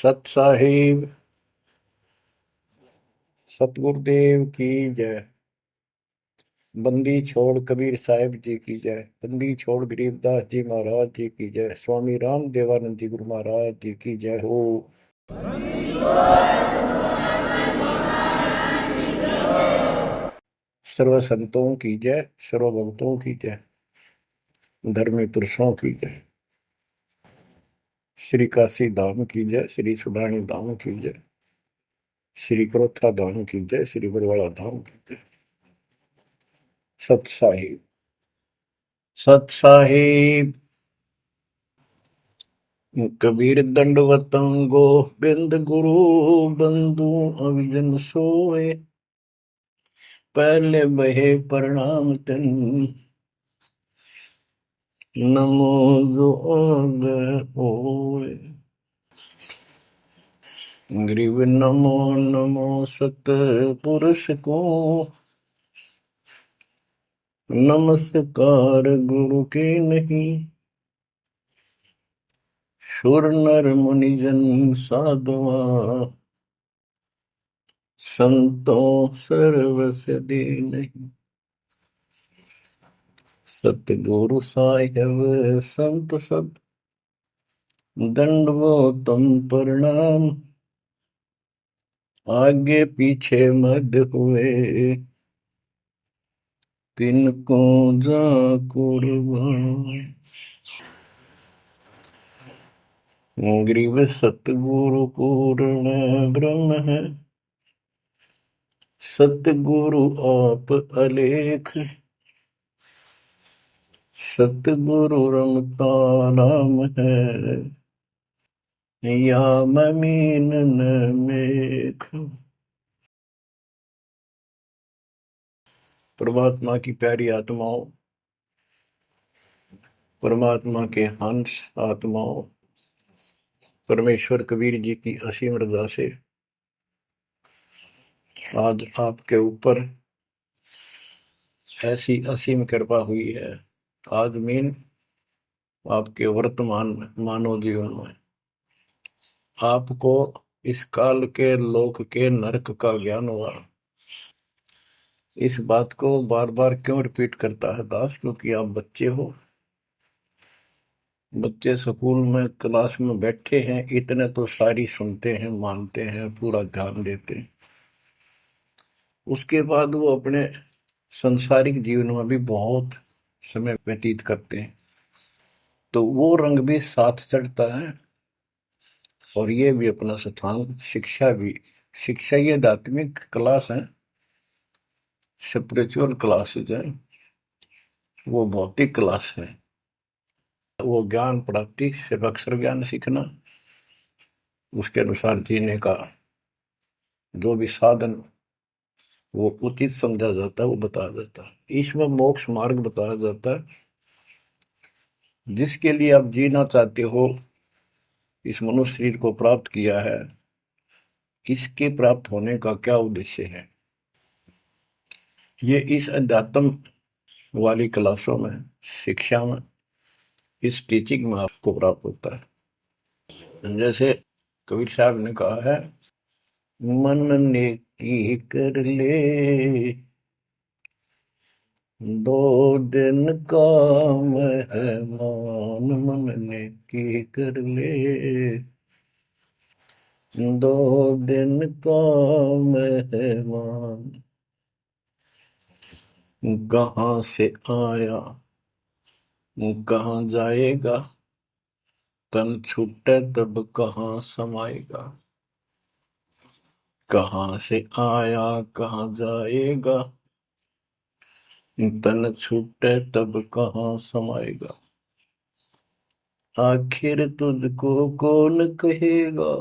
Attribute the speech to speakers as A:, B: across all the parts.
A: सत साहिब सतगुरुदेव की जय। बंदी छोड़ कबीर साहिब जी की जय। बंदी छोड़ गरीबदास जी महाराज जी की जय। स्वामी राम देवानंद जी गुरु महाराज जी की जय हो। सर्व संतों की जय, सर्व भक्तों की जय, धर्मी पुरुषों की जय। श्री काशी धाम की जय, श्री सुडानी धाम की जय, श्री क्रोथा धाम की जय, श्री बरवाड़ा धाम की जय। सत साहिब सत साहिब कबीर दंडवतम गोबिंद गुरु बंधु अविजन सोए। पहले बहे प्रणाम तन नमो जोग होए। ग्रीव नमो नमो सत पुरुष को नमस्कार गुरु के नहीं। सुर नर मुनिजन साधुआ संतों सर्वस दे नहीं। सतगुरु साहिब संत सब दंडवतम प्रणाम। आगे पीछे मद हुए तिनको जा कुर्बान। ग्रीव सतगुरु पूर्ण ब्रह्म है, सतगुरु आप अलेख। सतगुरु रमता नाम है, या ममीन मेख। परमात्मा की प्यारी आत्माओं, परमात्मा के हंस आत्माओं, परमेश्वर कबीर जी की असीम रजा से आज आपके ऊपर ऐसी असीम कृपा हुई है। आज मीन आपके वर्तमान मानव जीवन में आपको इस काल के लोक के नरक का ज्ञान हुआ। इस बात को बार बार क्यों रिपीट करता है दास? क्योंकि आप बच्चे हो। बच्चे स्कूल में क्लास में बैठे हैं, इतने तो सारी सुनते हैं, मानते हैं, पूरा ध्यान देते हैं। उसके बाद वो अपने संसारिक जीवन में भी बहुत समय व्यतीत करते हैं, तो वो रंग भी साथ चढ़ता है। और ये भी अपना स्थान, शिक्षा भी। शिक्षा ये आध्यात्मिक क्लास है, स्पिरिचुअल क्लासेज है, वो भौतिक क्लास है। वो ज्ञान प्राप्ति सिर्फ अक्षर ज्ञान सीखना, उसके अनुसार जीने का जो भी साधन वो उचित समझा जाता है वो बताया जाता है। ईश्वर मोक्ष मार्ग बताया जाता है, जिसके लिए आप जीना चाहते हो, इस मनुष्य शरीर को प्राप्त किया है, इसके प्राप्त होने का क्या उद्देश्य है। ये इस अध्यात्म वाली क्लासों में, शिक्षा में, इस टीचिंग में आपको प्राप्त होता है। जैसे कबीर साहब ने कहा है, मन ने की कर ले दो दिन काम है मान। मन ने की कर ले दो दिन काम है मान। कहाँ से आया कहाँ जाएगा, तन छूटे तब कहाँ समाएगा। कहाँ से आया कहाँ जाएगा, तन छूटे तब कहाँ समाएगा। आखिर तुझको कौन कहेगा,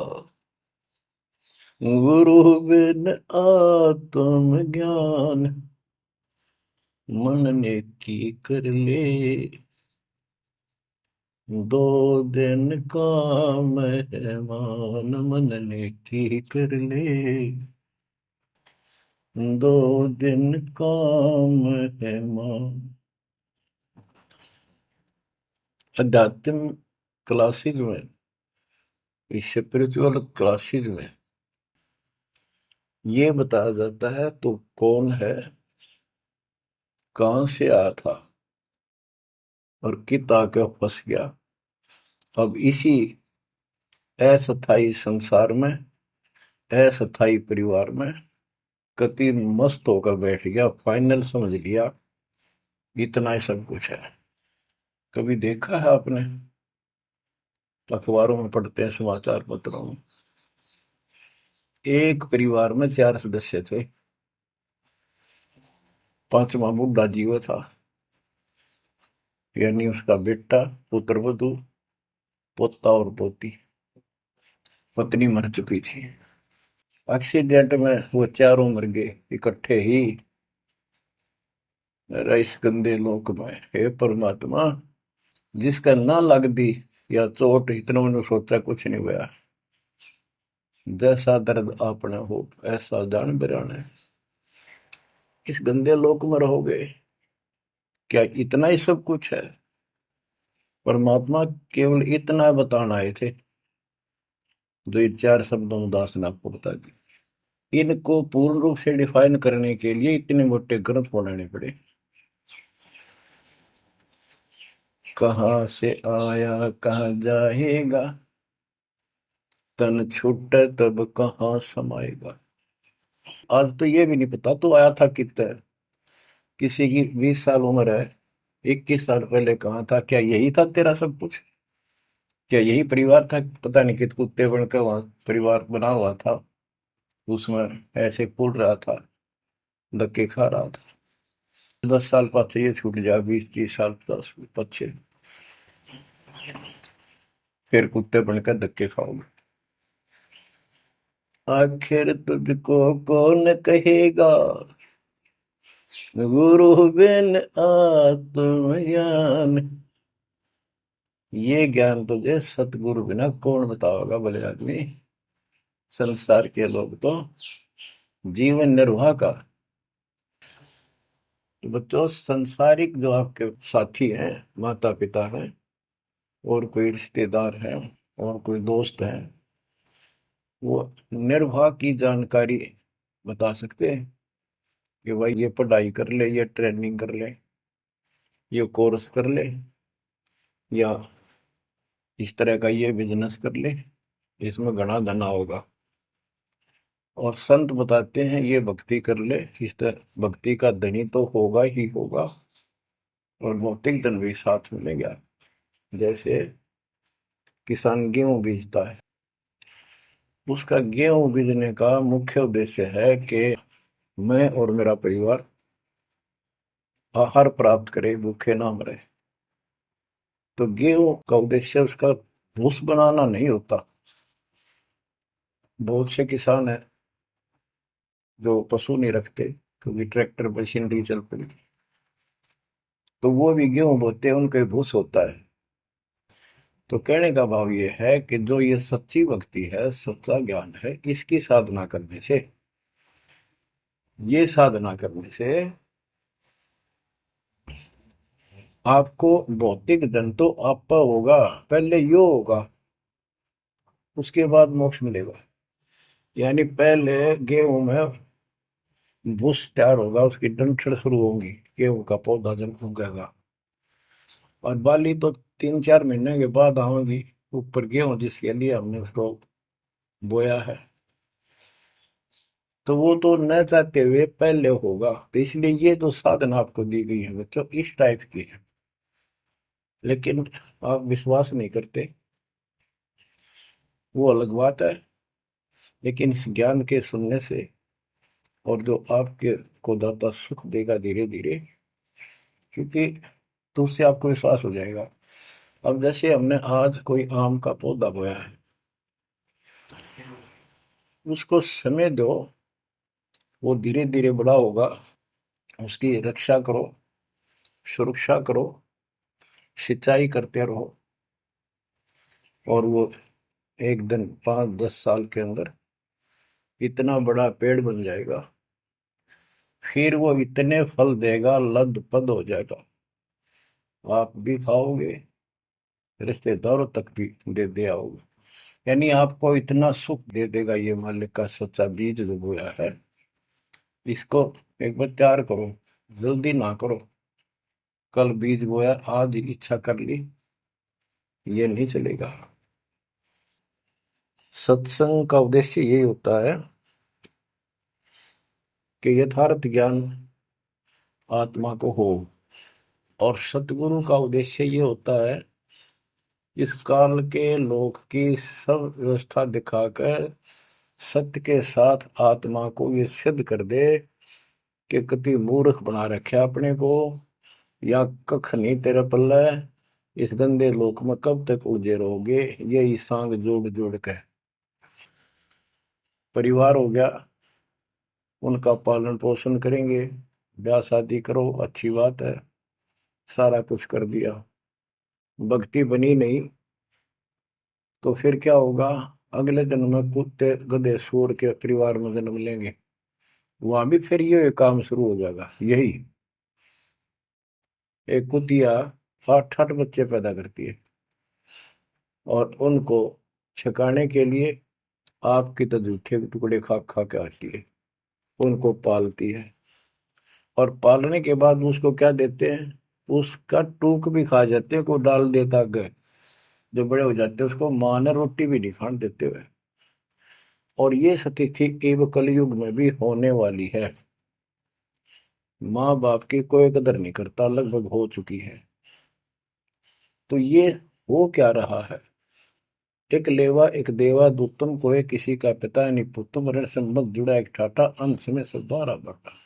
A: गुरु बिन आत्म ज्ञान। मन ने की कर ले दो दिन काम है मान। मन ने की कर ले दो दिन काम है मान। अध्यात्म क्लासेज में इस स्पिरिचुअल क्लासेज में ये बताया जाता है तो कौन है, कहां से आया था और कित आके फंस गया। अब इसी अस्थाई संसार में, अस्थाई परिवार में कति मस्त होकर बैठ गया, फाइनल समझ लिया इतना ही सब कुछ है। कभी देखा है आपने, अखबारों में पढ़ते हैं, समाचार पत्रों में, एक परिवार में 4 सदस्य थे, पांचवा बुढ़ा जीव था, यानी उसका बेटा, पुत्र वधू, पोता और पोती। पत्नी मर चुकी थी। एक्सीडेंट में वो चारों मर गए इकट्ठे ही। इस गंदे लोक में हे परमात्मा, जिसका ना लग दी या चोट, इतना मैंने सोचा कुछ नहीं हुआ। जैसा दर्द आपने हो ऐसा जान बिराने। इस गंदे लोक में रहोगे, क्या इतना ही सब कुछ है? परमात्मा केवल इतना बताना आए थे, जो ये 4 शब्दों में दास ने आपको बता दी। इनको पूर्ण रूप से डिफाइन करने के लिए इतने मोटे ग्रंथ बनाने पड़े। कहाँ से आया कहाँ जाएगा, तन छूट तब कहाँ समाएगा। आज तो ये भी नहीं पता तो आया था कितना। किसी की 20 साल उम्र है, 21 साल पहले कहाँ था, क्या यही था तेरा सब कुछ? क्या यही परिवार था? पता नहीं कित कुत्ते बनकर वहां परिवार बना हुआ था, उसमें ऐसे फूल रहा था, धक्के खा रहा था। 10 साल पाछे ये छूट जाए, 20-30 साल 10 पीछे, फिर कुत्ते बनकर धक्के खाओगे। आखिर तुझको कौन कहेगा, गुरु बिन आत्मज्ञान। ये ज्ञान तुझे सतगुरु बिना कौन बताओगा भले आदमी। संसार के लोग तो जीवन निर्वाह का। तो बच्चों, संसारिक जो आपके साथी हैं, माता पिता हैं, और कोई रिश्तेदार हैं, और कोई दोस्त हैं, वो निर्वाह की जानकारी बता सकते हैं कि भाई ये पढ़ाई कर ले, ये ट्रेनिंग कर ले, ये कोर्स कर ले, या इस तरह का ये बिजनेस कर ले, इसमें घना धना होगा। और संत बताते हैं ये भक्ति कर ले, इस तरह भक्ति का धनी तो होगा ही होगा, और भौतिक धन भी साथ मिलेगा। जैसे किसान गेहूं बीजता है, उसका गेहूं बीजने का मुख्य उद्देश्य है कि मैं और मेरा परिवार आहार प्राप्त करे, भूखे ना मरे। तो गेहूं का उद्देश्य उसका भूस बनाना नहीं होता। बहुत से किसान हैं जो पशु नहीं रखते, क्योंकि ट्रैक्टर मशीनरी चल पड़ी, तो वो भी गेहूं बोते हैं, उनका भूस होता है। तो कहने का भाव ये है कि जो ये सच्ची भक्ति है, सच्चा ज्ञान है, इसकी साधना करने से, ये साधना करने से आपको भौतिक धन तो आपका होगा, पहले यो होगा, उसके बाद मोक्ष मिलेगा। यानी पहले गेहूं में भूस तैयार होगा, उसकी डंठल शुरू होंगी, गेहूं का पौधा जब उगेगा, और बाली तो 3-4 महीने के बाद आएगी ऊपर, गेहूं जिसके लिए हमने उसको बोया है। तो वो तो न चाहते हुए पहले होगा। तो इसलिए ये जो साधना आपको दी गई है बच्चों, इस टाइप की है। लेकिन आप विश्वास नहीं करते, वो अलग बात है। लेकिन इस ज्ञान के सुनने से, और जो आपके को दाता सुख देगा धीरे धीरे, क्योंकि तो उससे आपको विश्वास हो जाएगा। अब जैसे हमने आज कोई आम का पौधा बोया है, उसको समय दो, वो धीरे धीरे बड़ा होगा, उसकी रक्षा करो, सुरक्षा करो, सिंचाई करते रहो, और वो एक दिन 5-10 साल के अंदर इतना बड़ा पेड़ बन जाएगा। फिर वो इतने फल देगा, लद पद हो जाएगा, आप भी खाओगे, रिश्तेदारों तक भी दे दे आओगे। यानी आपको इतना सुख दे देगा ये मालिक का सच्चा बीज जो बोया है, इसको एक बार तैयार करो, जल्दी ना करो। कल बीज बोया, आज इच्छा कर ली, ये नहीं चलेगा। सत्संग का उद्देश्य यही होता है कि यथार्थ ज्ञान आत्मा को हो, और सतगुरु का उद्देश्य ये होता है इस काल के लोक की सब व्यवस्था दिखाकर सत्य के साथ आत्मा को ये सिद्ध कर दे कि कति मूर्ख बना रखे अपने को, या कख नहीं तेरे पल्ले, इस गंदे लोक में कब तक उलझे रहोगे। यही सांग जोड़ जोड़ के परिवार हो गया, उनका पालन पोषण करेंगे, ब्याह शादी करो, अच्छी बात है, सारा कुछ कर दिया, भक्ति बनी नहीं तो फिर क्या होगा? अगले जन्म में कुत्ते गधे सूअर के परिवार में जन्म लेंगे, वहां भी फिर ये काम शुरू हो जाएगा। यही एक कुतिया 8-8 बच्चे पैदा करती है, और उनको छकाने के लिए आपकी तो जूठे टुकड़े खा खा के आती है, उनको पालती है, और पालने के बाद उसको क्या देते हैं? उसका टूक भी खा जाते हैं, को डाल देता गए, जो बड़े हो जाते हैं उसको माँ ने रोटी भी नहीं खाने देते हुए। और ये स्थिति एव कलयुग में भी होने वाली है। माँ बाप की कोई कदर नहीं करता, लगभग हो चुकी है। तो ये हो क्या रहा है? एक लेवा एक देवा दूतम को है, किसी का पिता नहीं पुतम, ऋण संबंध जुड़ा एक ठाटा, अंत में सब बारह बाटा।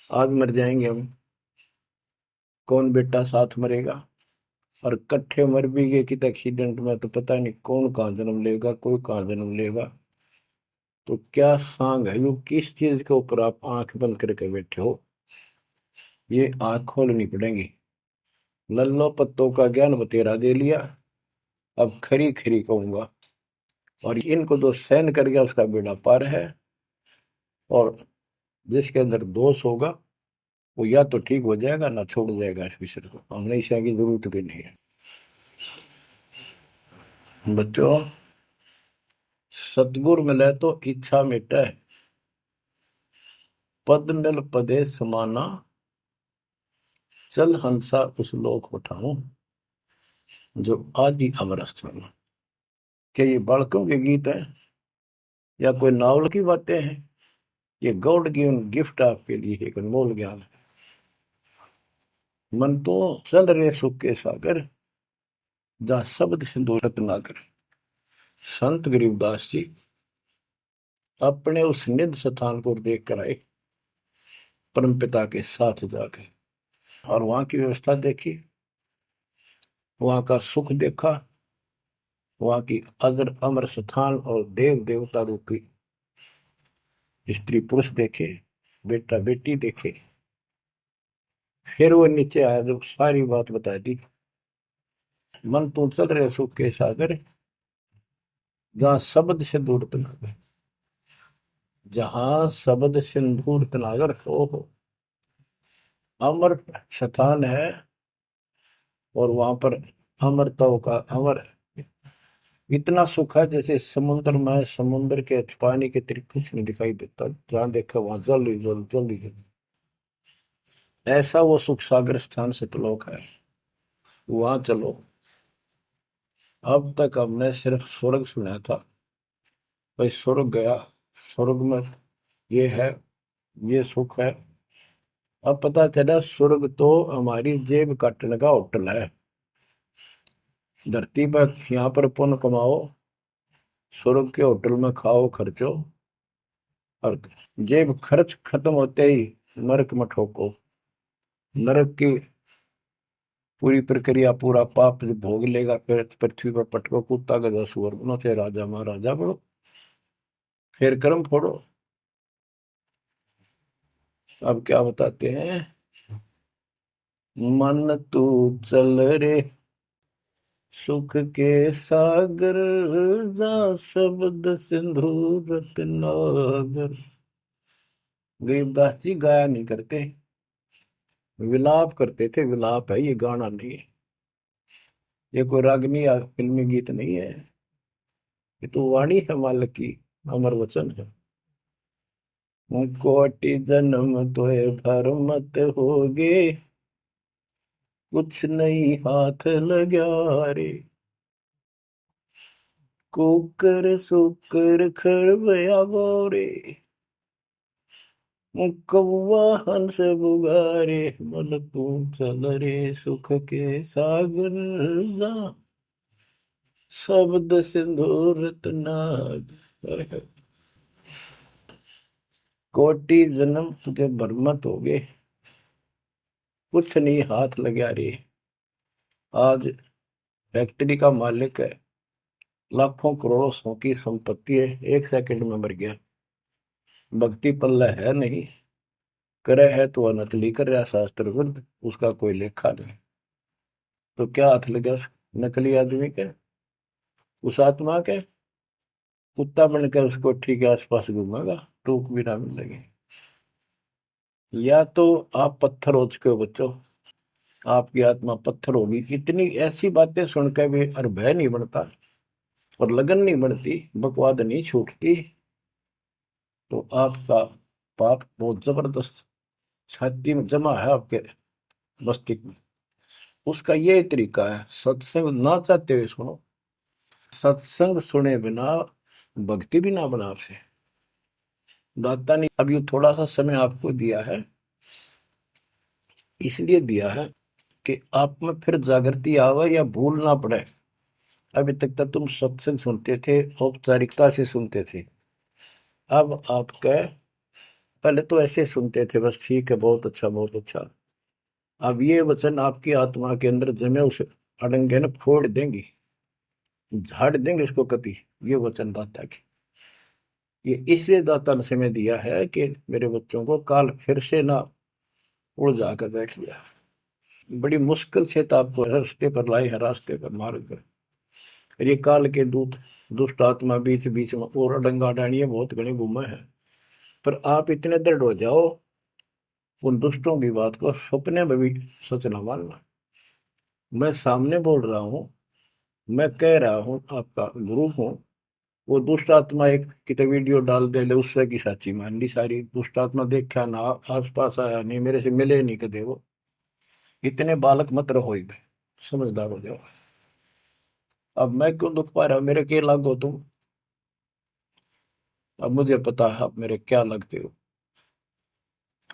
A: आज मर जाएंगे हम, कौन बेटा साथ मरेगा? और कट्ठे मर भी गए कित एक्सीडेंट में, तो पता नहीं कौन कहाँ जन्म लेगा, कोई कहाँ जन्म लेगा। तो क्या सांग है यो? किस चीज के ऊपर आप आंख बंद करके बैठे हो? ये आंख खोलनी पड़ेगी। लल्लो पत्तों का ज्ञान बतेरा दे लिया, अब खरी खरी कहूंगा। और इनको जो सहन कर गया उसका बेड़ा पार है, और जिसके अंदर दोष होगा वो या तो ठीक हो जाएगा ना छोड़ जाएगा इस विषय को। हमने इस की जरूरत भी नहीं है। बच्चों, सतगुर मिले तो इच्छा मिटे, पद मिल पदे समाना, चल हंसा उस लोक उठाऊं जो आदि अमर स्थान। क्या ये बालकों के गीत हैं या कोई नावल की बातें हैं? ये गॉड गिवन गिफ्ट आपके लिए एक अनमोल ज्ञान है। मन तो चल रहे सुख के सागर, जहाँ शब्द सिंधु रत्नाकर। संत गरीबदास जी अपने उस निध स्थान को देख कर आए, परम पिता के साथ जाकर, और वहां की व्यवस्था देखी, वहां का सुख देखा, वहां की अजर अमर स्थान और देव देवता रूपी स्त्री पुरुष देखे, बेटा बेटी देखे। फिर वो नीचे आया, जब सारी बात बता दी। मन तो चल रहे सुख के सागर, जहां शब्द से दूर तनागर, जहां शब्द सिंदूर तनागर हो अमर स्थान है। और वहां पर अमरताओं का अमर इतना सुख है, जैसे समुद्र में समुद्र के पानी के तरीके कुछ नहीं दिखाई देता, जहां देखा वहां जल ही जल, जल ही जल। ऐसा वो सुख सागर स्थान सतलोक है, वहां चलो। अब तक हमने सिर्फ स्वर्ग सुना था, भाई स्वर्ग गया, स्वर्ग में ये है, ये सुख है। अब पता चला स्वर्ग तो हमारी जेब काटने का होटल है। धरती पर यहाँ पर पुण्य कमाओ, स्वर्ग के होटल में खाओ खर्चो, और जेब खर्च खत्म होते ही नरक में ठोको। नरक की पूरी प्रक्रिया, पूरा पाप जो भोग लेगा, फिर पृथ्वी पर पटको, कुत्ता गधा सुअर बनो, चाहे राजा महाराजा बनो, फिर कर्म फोड़ो। अब क्या बताते हैं? मन तू चल रे सुख के सागर, जा शब्द सिंधु रत्नागर। गरीबदास जी गाया नहीं करते, विलाप करते थे। विलाप है, ये गाना नहीं है, ये कोई रागनी या फिल्मी गीत नहीं है। ये तो वाणी है मालिक की, अमर वचन है। कोटि जन्म तोय भर मत होगे, कुछ नहीं हाथ लगा रे। कुकर सुकर खरबया बोरे, कौवा हंस बुगारे, मन तू चल रे सुख के सागर जा, शब्द सिंदूर नाग। कोटि जन्म तुझे बरमत हो गए, कुछ नहीं हाथ लगा रे। आज फैक्ट्री का मालिक है, लाखों करोड़ों सौ की संपत्ति है, एक सेकंड में मर गया। भक्ति पल्ला है नहीं, करे है तो नकली कर रहा शास्त्र विरुद्ध, उसका कोई लेखा नहीं। तो क्या हाथ लगा उस नकली आदमी के, उस आत्मा के? कुत्ता बन के उसको ठीक है आसपास घूमेगा, टूक भी ना मिलेगी। या तो आप पत्थर हो चुके हो बच्चों, आपकी आत्मा पत्थर होगी। इतनी ऐसी बातें सुनकर भी और भय नहीं बनता और लगन नहीं बनती, बकवाद नहीं छूटती, तो आपका पाप बहुत जबरदस्त छाती में जमा है आपके मस्तिष्क में। उसका ये तरीका है, सत्संग ना चाहते हुए सुनो। सत्संग सुने बिना भक्ति भी ना बना आपसे। दाता ने अब ये थोड़ा सा समय आपको दिया है, इसलिए दिया है कि आप में फिर जागृति आवे या भूल ना पड़े। अभी तक तो तुम सत्संग सुनते थे, औपचारिकता से सुनते थे। अब आपका, पहले तो ऐसे सुनते थे बस, ठीक है बहुत अच्छा बहुत अच्छा। अब ये वचन आपकी आत्मा के अंदर जमे, उसे अड़ंगे न फोड़ देंगी, झाड़ देंगे उसको कति। ये वचन दाता की, ये इसलिए दाता ने समय दिया है कि मेरे बच्चों को काल फिर से ना उड़ जाकर बैठ गया। बड़ी मुश्किल से तो आपको रास्ते पर लाए हैं, रास्ते पर मार्ग पर। ये काल के दूत दुष्ट आत्मा बीच बीच में और अडंगा डाणिए बहुत घने घूमे हैं, पर आप इतने दृढ़ हो जाओ, उन दुष्टों की बात को सपने में भी सच न मानना। मैं सामने बोल रहा हूँ, मैं कह रहा हूँ, आपका गुरु हूँ। वो दुष्ट आत्मा एक कितने वीडियो डाल दे ले, उससे की साची मान ली सारी। दुष्ट आत्मा देखा ना, आस पास आया नहीं, मेरे से मिले नहीं कदे वो। इतने बालक मत रहो, ही समझदार हो जाओ। अब मैं क्यों दुख पा रहा हूँ, मेरे के लागो तुम। अब मुझे पता है आप मेरे क्या लगते हो।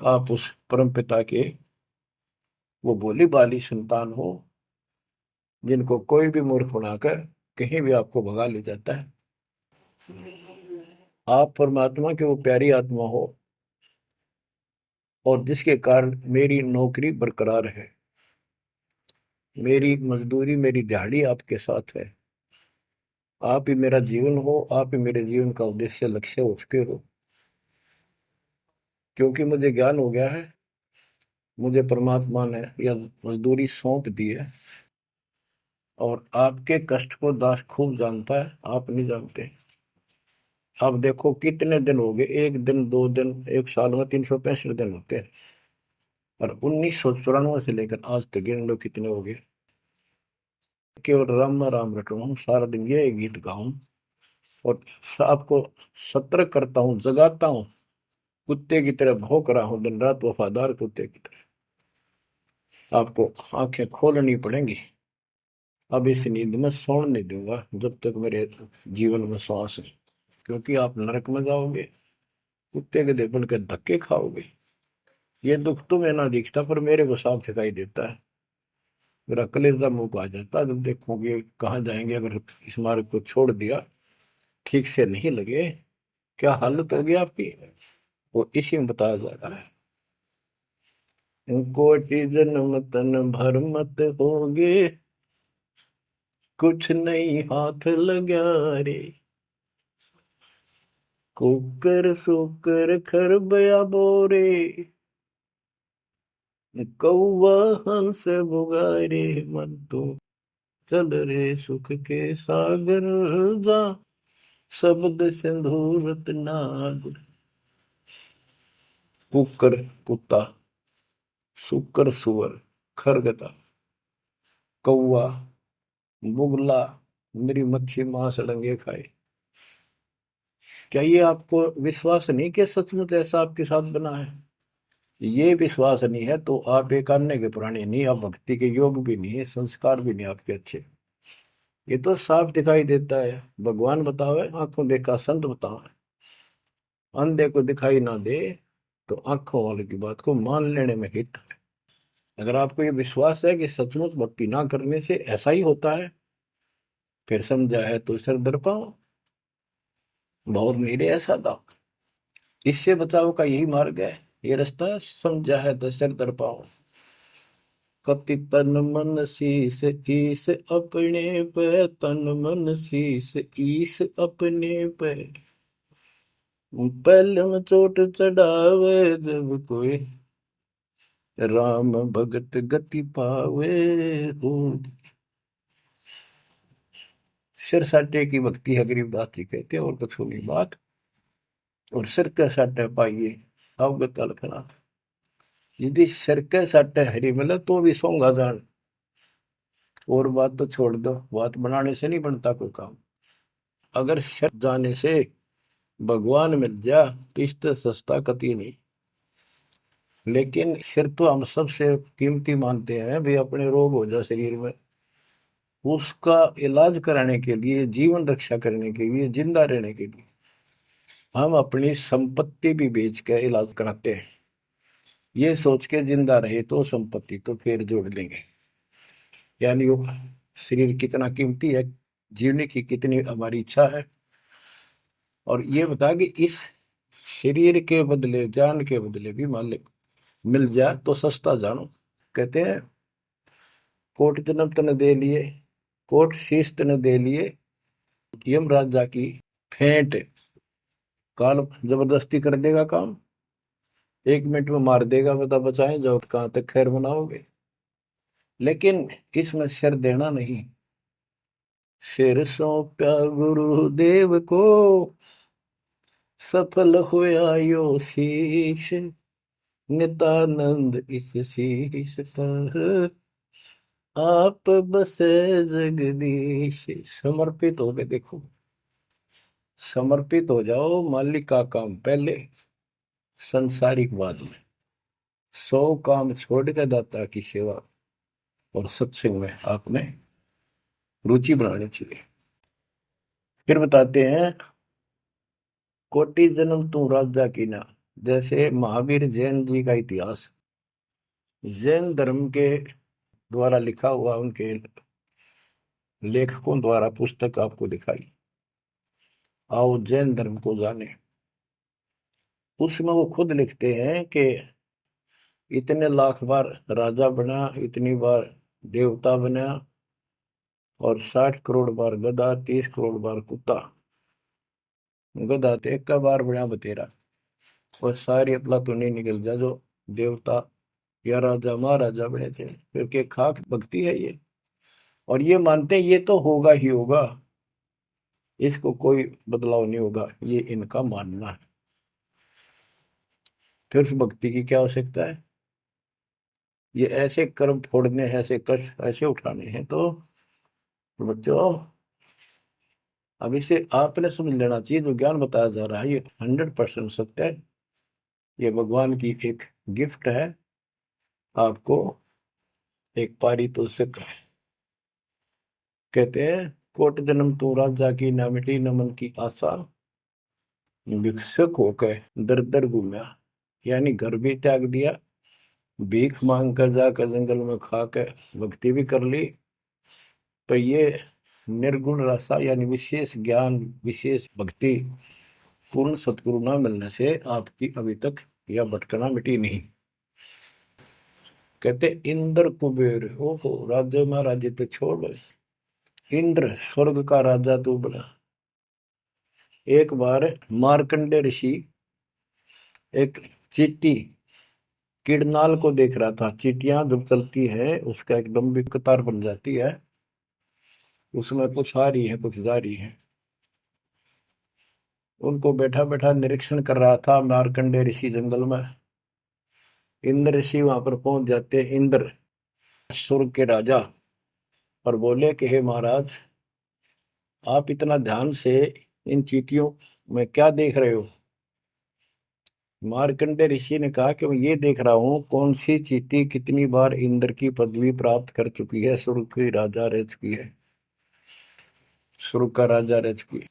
A: आप उस परम पिता के वो भोली भाली संतान हो, जिनको कोई भी मूर्ख बनाकर कहीं भी आपको भगा ले जाता है। आप परमात्मा के वो प्यारी आत्मा हो, और जिसके कारण मेरी नौकरी बरकरार है, मेरी मजदूरी मेरी दिहाड़ी आपके साथ है। आप ही मेरा जीवन हो, आप ही मेरे जीवन का उद्देश्य लक्ष्य हो चुके हो। क्योंकि मुझे ज्ञान हो गया है, मुझे परमात्मा ने यह मजदूरी सौंप दी है। और आपके कष्ट को दास खूब जानता है, आप नहीं जानते। अब देखो कितने दिन हो गए, एक दिन दो दिन, एक साल में 365 दिन होते हैं, और 1994 से लेकर आज तक गिन लो कितने हो गए। केवल राम राम रटूं, सारा दिन ये गीत गाऊं, और आपको सतर्क करता हूँ, जगाता हूँ। कुत्ते की तरह भौंक रहा हूँ दिन रात, वफादार कुत्ते की तरह। आपको आंखें खोलनी पड़ेंगी। अब इस नींद में सोने नहीं दूंगा जब तक मेरे जीवन में श्वास है, क्योंकि आप नरक में जाओगे, कुत्ते के दे बन के धक्के खाओगे। ये दुख तुम्हें ना दिखता, पर मेरे को साफ दिखाई देता है। मेरा कलेजा मुंह को आ जाता है जब देखोगे कहाँ जाएंगे अगर इस मार्ग को छोड़ दिया, ठीक से नहीं लगे, क्या हालत होगी आपकी। वो इसी में बताया जा रहा है। कोटि जन्म तन भर मत होगे, कुछ नहीं हाथ लगा रे। कुकर सुकर खरबया बोरे, कौवा हंस बुगारे, मन तो चल रे सुख के सागर जा, शब्द सिंधूरत नाग। कुकर कुत्ता, सुकर सुअर, खरगता, कौवा, बुगला, मेरी मच्छी मांस अड़ंगे खाए। क्या ये आपको विश्वास नहीं कि सचमुच ऐसा आपके साथ बना है? ये विश्वास नहीं है तो आप एक अन्य के प्राणी नहीं, आप भक्ति के योग भी नहीं है, संस्कार भी नहीं आपके अच्छे। ये तो साफ दिखाई देता है। भगवान बताओ है, आंखों देखा संत बताओ है। अंधे को दिखाई ना दे तो आंखों वाले की बात को मान लेने में हित है। अगर आपको ये विश्वास है कि सचमुच भक्ति ना करने से ऐसा ही होता है, फिर समझा है तो सिर दर पाओ, बहुत मेरे ऐसा था। इससे बचाव का यही मार्ग है, ये रास्ता। समझा है तो सिर दर पाओ। कति तन मन शीस ईस अपने पे, तन मन शीस ईस अपने पे। पहले में चोट चढ़ावे जब कोई, राम भगत गति पावे हो। सिर साटे की भक्ति है, गरीबदास जी कहते हैं, और कुछ होगी बात। और सिर के साटे पाइए अवगत अलखनाथ। यदि सिर के साटे हरी मिले तो भी सोंगा जान। और बात तो छोड़ दो, बात बनाने से नहीं बनता कोई काम। अगर सिर जाने से भगवान मिल जा तो इससे सस्ता कति नहीं। लेकिन सिर तो हम सबसे कीमती मानते हैं भाई। अपने रोग हो जाए शरीर में, उसका इलाज कराने के लिए, जीवन रक्षा करने के लिए, जिंदा रहने के लिए हम अपनी संपत्ति भी बेच के इलाज कराते हैं। ये सोच के जिंदा रहे तो संपत्ति तो फिर जोड़ लेंगे। यानी वो शरीर कितना कीमती है, जीने की कितनी हमारी इच्छा है। और ये बता कि इस शरीर के बदले, जान के बदले भी मालिक मिल जाए तो सस्ता जानो। कहते हैं कोट जन्म तन दे लिए, कोट शीश तन दे लिए, यम राजा की फेंट। काल जबरदस्ती कर देगा काम, 1 मिनट में मार देगा, बता बचाएं जाओ कहां तक खैर बनाओगे। लेकिन इसमें सिर देना नहीं। सिर सौंपा गुरुदेव को, सफल होया यो शीश। नित्यानंद इस शीश पर आप बसे जगदीश। समर्पित हो गए, देखो समर्पित हो जाओ। मालिक का काम पहले, संसारिक बाद में। 100 काम छोड़ के दाता की सेवा और सत्संग में आपने रुचि बनानी चाहिए। फिर बताते हैं कोटि जन्म तू राजा की ना। जैसे महावीर जैन जी का इतिहास जैन धर्म के द्वारा लिखा हुआ, उनके लेखकों द्वारा पुस्तक आपको दिखाई। आओ जैन धर्म को जाने। उसमें वो खुद लिखते हैं कि इतने लाख बार राजा बना, इतनी बार देवता बना, और 60 करोड़ बार गधा, 30 करोड़ बार कुत्ता। गधा तो एक का बार बना बतेरा। और सारी अपला तो नहीं निकल जा जो देवता या राजा महाराजा बने थे, क्योंकि खाक भक्ति है ये। और ये मानते हैं ये तो होगा ही होगा, इसको कोई बदलाव नहीं होगा, ये इनका मानना है। फिर उस भक्ति की क्या आवश्यकता है? ये ऐसे कर्म फोड़ने हैं, ऐसे कष्ट ऐसे उठाने हैं। तो बच्चों अब इसे आपने समझ लेना चाहिए, जो ज्ञान बताया जा रहा है ये 100% सत्य है। ये भगवान की एक गिफ्ट है आपको, एक पारितोषिक है। कहते हैं कोट जन्म तू राजा की, ना मिटी न मन की आशा। भिक्षुक होकर दर दर घूमा, यानी घर भी त्याग दिया, भीख मांग कर जाकर जंगल में खा कर भक्ति भी कर ली। पर ये निर्गुण रसा यानी विशेष ज्ञान, विशेष भक्ति, पूर्ण सतगुरु न मिलने से आपकी अभी तक यह भटकना मिटी नहीं। कहते इंद्र कुबेर, ओहो राज्य महाराजे तो छोड़, इंद्र स्वर्ग का राजा तू बना। एक बार मार्कंडे ऋषि एक चींटी किड़नाल को देख रहा था। चींटियां जब चलती है उसका एक लंबी कतार बन जाती है, उसमें कुछ आ रही है कुछ जा रही है। उनको बैठा बैठा निरीक्षण कर रहा था मार्कंडे ऋषि जंगल में। इंद्र ऋषि वहां पर पहुंच जाते, इंद्र स्वर्ग के राजा, और बोले कि हे महाराज, आप इतना ध्यान से इन चींटियों मैं क्या देख रहे हो? मार्कंडे ऋषि ने कहा कि मैं ये देख रहा हूँ कौन सी चींटी कितनी बार इंद्र की पदवी प्राप्त कर चुकी है, स्वर्ग की राजा रह चुकी है, स्वर्ग का राजा रह चुकी है।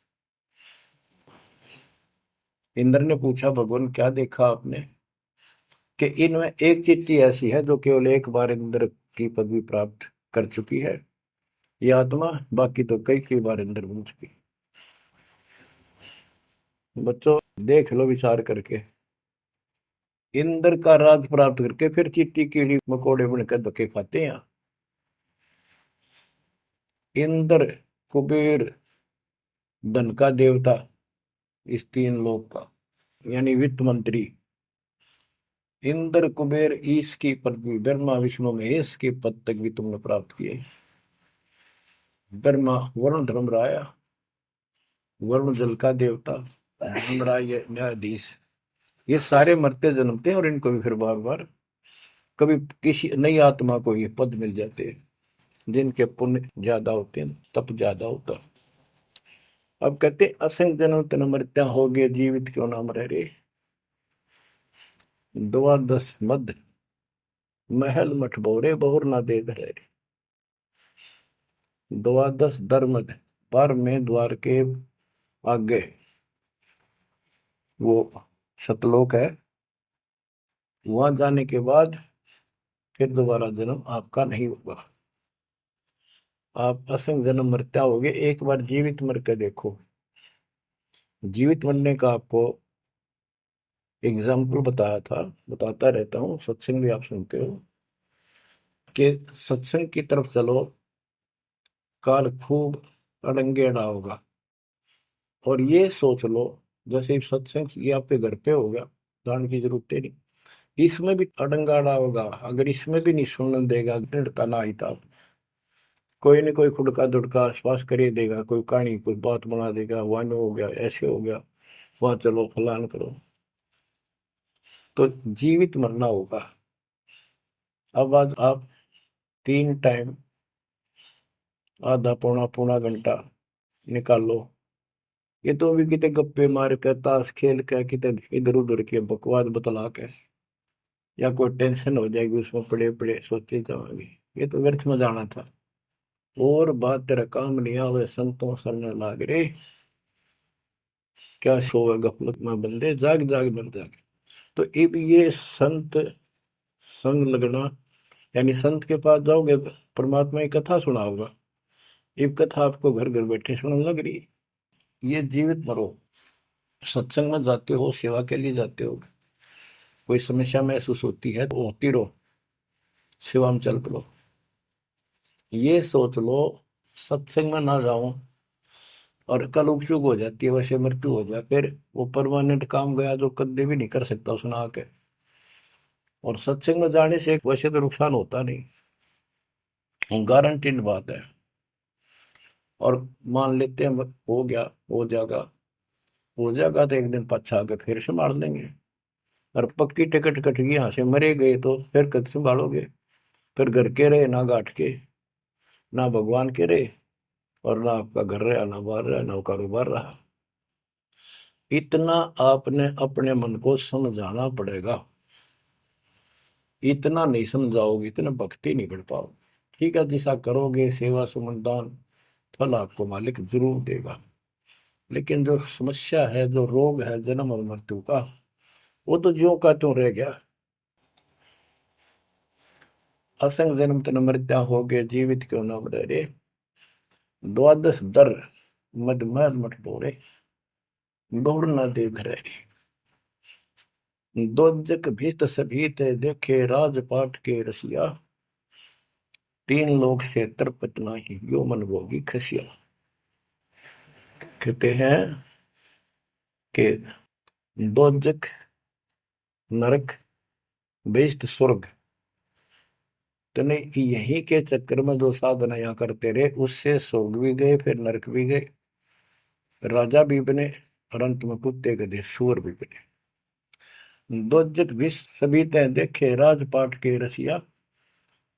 A: इंद्र ने पूछा, भगवान क्या देखा आपने? कि इनमें एक चींटी ऐसी है जो केवल एक बार इंद्र की पदवी प्राप्त कर चुकी है, ये आत्मा, बाकी तो कई कई बार इंद्र बन चुकी है। बच्चों देख लो विचार करके, इंद्र का राज प्राप्त करके फिर चींटी कीड़ी मकोड़े बनकर धक्के खाते हैं। इंद्र, कुबेर, धन का देवता, इस तीन लोक का, यानी वित्त मंत्री, इंद्र कुबेर ईश की पदवी, ब्रह्मा विष्णु महेश के पद तक भी तुमने प्राप्त किए। ब्रह्मा वरुण धर्मराय, वरुण जल का देवता, धर्मराय न्यायाधीश, ये सारे मरते जन्मते हैं और इनको भी फिर बार बार कभी किसी नई आत्मा को ये पद मिल जाते हैं, जिनके पुण्य ज्यादा होते हैं, तप ज्यादा होता। अब कहते असंग जन्म तन मृत्या हो गए, जीवित क्यों नाम रह रे। द्वादश मद महल मठ बोरे, बहुर ना दे धरे। द्वादश धर्मद, पर में द्वार के आगे वो सतलोक है, वहां जाने के बाद फिर दोबारा जन्म आपका नहीं होगा। आप असंग जन्म मरता होगे, एक बार जीवित मर के देखो। जीवित मरने का आपको एग्जाम्पल बताया था, बताता रहता हूँ, सत्संग भी आप सुनते हो, कि सत्संग की तरफ चलो, काल खूब अड़ंगेड़ा होगा। और ये सोच लो जैसे सत्संग ये आपके घर पे हो गया, जान की जरूरत है नहीं, इसमें भी अड़ंगाड़ा होगा। अगर इसमें भी नहीं सुनने देगा, दृढ़ता ना आई तो कोई न कोई खुड़का दुड़का आसपास कर ही देगा, कोई कहानी कोई बात बना देगा, वन हो गया, ऐसे हो गया, वहां चलो फलान करो। तो जीवित मरना होगा। अब आज आप 3 टाइम आधा पौना पौना घंटा निकालो, ये तो भी कितने गप्पे मार के, ताश खेल के, कितने इधर उधर के बकवास बतला के, या कोई टेंशन हो जाएगी उसमें पड़े पड़े सोचे जाओगे, ये तो व्यर्थ में जाना था। और बात तेरा काम नहीं आवे, संतों सरने लाग रे, क्या सोवे गफलत में बंदे, जाग जाग मर जागे। तो अब ये संत संग लगना, यानी संत के पास जाओगे परमात्मा की कथा सुना होगा, ये कथा आपको घर घर बैठे सुनने लग रही है। ये जीवित मरो, सत्संग में जाते हो, सेवा के लिए जाते हो, कोई समस्या महसूस होती है तो होती रहो, सेवा में चल पड़ो। ये सोच लो सत्संग में ना जाऊं और कल उपचुक हो जाती है, वैसे मृत्यु हो जाए, फिर वो परमानेंट काम गया जो कभी भी नहीं कर सकता सुना के। और सत्संग में जाने से वैसे तो नुकसान होता नहीं, गारंटीड बात है। और मान लेते हैं हो गया, हो जाएगा, हो जाएगा तो एक दिन पछा के फिर संभाल लेंगे। और पक्की टिकट कट गई, यहाँ से मरे गए तो फिर कद संभालोगे? फिर घर के रहे ना घाट के, ना भगवान के रहे, और ना आपका घर रहा, ना बाहर रहा, ना कारोबार रहा। इतना आपने अपने मन को समझाना पड़ेगा, इतना नहीं समझाओगे इतना भक्ति नहीं कर पाओगे। ठीक है, जैसा करोगे सेवा सुमन दान, फल आपको मालिक जरूर देगा। लेकिन जो समस्या है, जो रोग है जन्म और मृत्यु का, वो तो ज्यों का त्यों रह गया। असंग जन्म तन मृत्या हो गए, जीवित क्यों नाम रह रे। द्वादश दर मद मठ बोरे, गौर न दे धरे। दोजक भीत सभीत देखे, राजपाट के रसिया, तीन लोग से तरपत नाही, यो मन भोगी खसिया। कहते हैं कि दोजक नरक बेस्ट स्वर्ग, तूने यही के चक्कर में जो साधना यहाँ करते रहे, उससे स्वर्ग भी गए, फिर नरक भी गए, राजा भी बने, और अंत में कुत्ते गधे सूअर भी बने। दोजक भी सभी तय देखे, राजपाट के रसिया,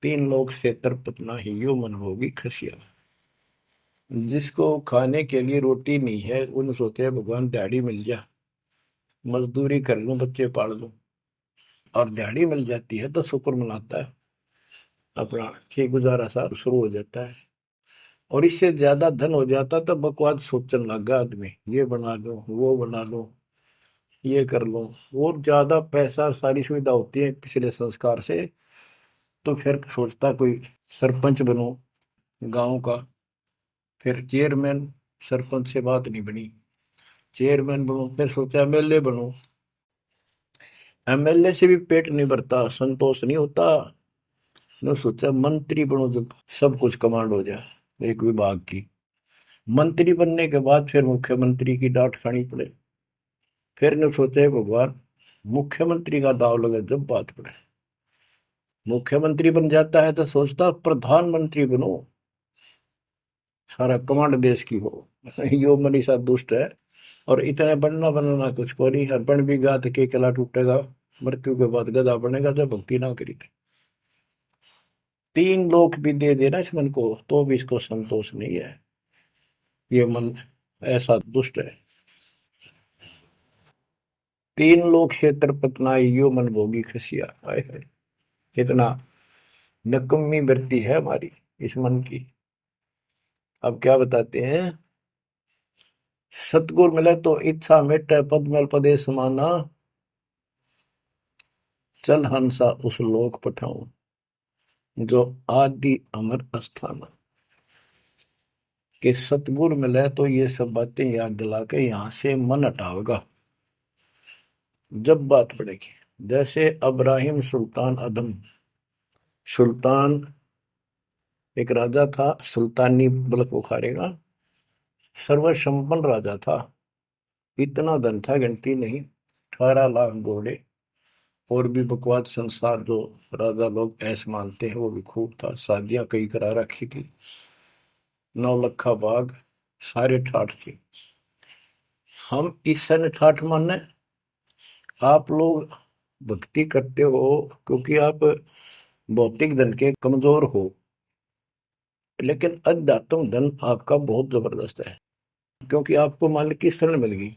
A: तीन लोग से तरपत नाही, यो मन भोगी खसिया। जिसको खाने के लिए रोटी नहीं है उन सोचते हैं भगवान दिहाड़ी मिल जा, मजदूरी कर लूं, बच्चे पाल लूं, और दिहाड़ी मिल जाती है तो शुक्र मनाता है, अपना ठीक गुजारा सा शुरू हो जाता है। और इससे ज्यादा धन हो जाता तो बकवास सोचने लगा आदमी, ये बना लो, वो बना लो, ये कर लो। और ज्यादा पैसा सारी सुविधा होती है पिछले संस्कार से, तो फिर सोचता कोई सरपंच बनो गांव का, फिर चेयरमैन, सरपंच से बात नहीं बनी, चेयरमैन बनो, फिर सोचा एमएलए बनो, एमएलए से भी पेट नहीं भरता, संतोष नहीं होता, ने सोचा मंत्री बनो, जब सब कुछ कमांड हो जाए एक विभाग की। मंत्री बनने के बाद फिर मुख्यमंत्री की डांट खानी पड़े, फिर ने सोचा भगवान मुख्यमंत्री का दाव लगे जब बात पड़े, मुख्यमंत्री बन जाता है तो सोचता प्रधानमंत्री बनो, सारा कमांड देश की हो। यो मनीषा दुष्ट है, और इतने बनना बनना कुछ को नहीं, हर बन भी गा तो के किला टूटेगा, मृत्यु के बाद गधा बनेगा जब भक्ति ना करी थी। 3 लोक भी दे देना इस मन को तो भी इसको संतोष नहीं है, ये मन ऐसा दुष्ट है। 3 लोक क्षेत्र पतनाई यो मन भोगी खसिया, हाय हाय, इतना नकम्मी वृत्ति है हमारी इस मन की। अब क्या बताते हैं, सतगुर मिले तो इच्छा मिटे, पद मल पदे समाना, चल हंसा उस लोक पठाऊं, जो आदि अमर अस्थान। कि सतगुर मिले तो ये सब बातें याद दिला के यहां से मन हटावेगा जब बात पड़ेगी। जैसे अब्राहिम सुल्तान अदम, सुल्तान एक राजा था, सुल्तानी मुल्क उखाड़ेगा, सर्वसंपन्न राजा था, इतना धन था गिनती नहीं, 18 लाख घोड़े, और भी बकवास संसार जो राजा लोग ऐसे मानते हैं वो भी खूब था, शादियां कई करा रखी थी, 9 लखा बाग, सारे ठाठ थी। हम इस सन ठाठ माने, आप लोग भक्ति करते हो क्योंकि आप भौतिक धन के कमजोर हो, लेकिन अध्यात्म धन आपका बहुत जबरदस्त है, क्योंकि आपको मालिक की शरण मिल गई।